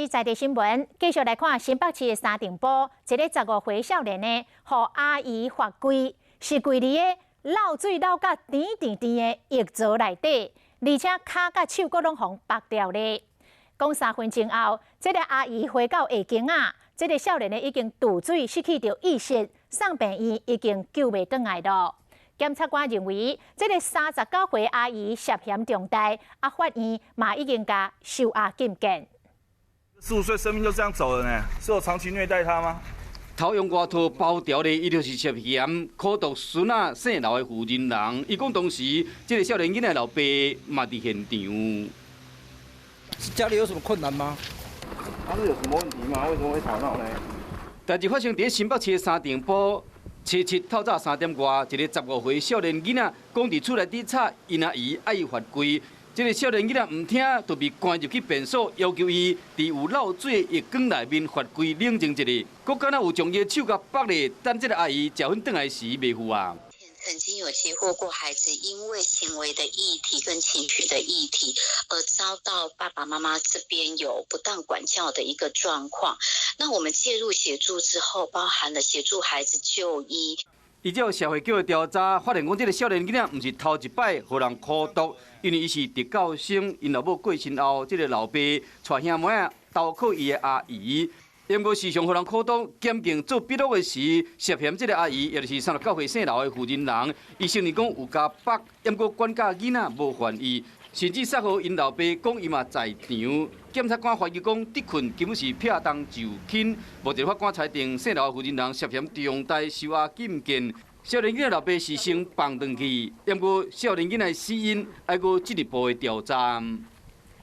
在地新闻继续来看新北市的三重埔，一个15岁少年呢，互阿姨罚跪，是跪伫个漏水漏甲甜的浴槽内底，而且骹甲手骨拢互拔掉咧。讲3分钟后，这个阿姨回到下间啊，这个少年呢已经肚水失去着意识，送病院已经救袂倒来咯。检察官认为，这个39岁阿姨涉嫌重大，法院嘛已经甲收押禁见。 15岁生命就这样走了呢？是我长期虐待他吗？头用外套包条的，伊就是涉嫌苦毒孙仔姓刘的负责人。伊讲当时，这个少年囡仔老爸嘛伫现场。家里有什么困难吗？他是有什么问题吗？为什么会吵闹呢？代志发生伫新北市的三重埔。 初七透早3点外，一个15岁少年囡仔讲伫厝内底吵，因阿姨爱伊罚跪。这个少年囡仔唔听，就被关入去便所，要求伊伫有漏水的浴缸内面罚跪冷静一下。佫敢若有将伊的手甲绑咧，等这个阿姨食薰转来时袂赴啊。 曾经有接获过孩子因为行为的议题跟情绪的议题，而遭到爸爸妈妈这边有不当管教的一个状况。那我们介入协助之后，包含了协助孩子就医。依照社会局的调查，发现讲这个少年囡仔唔是头一摆互人苦毒，因为伊是特教生，因老母过身后，这个老爸带兄妹仔投靠伊的阿姨。 因无时常互人苦毒，检警做笔录的时，涉嫌这个阿姨，也就是39岁姓刘的负责人，伊承认讲有加绑，因过管教囡仔无还意，甚至杀好因老爸，讲伊嘛在场。检察官怀疑讲敌困根本是撇东就轻，目前法官裁定姓刘的负责人涉嫌重大收押禁见。少年囡仔老爸是先放转去，因过少年囡仔死因，还佫进一步的调查。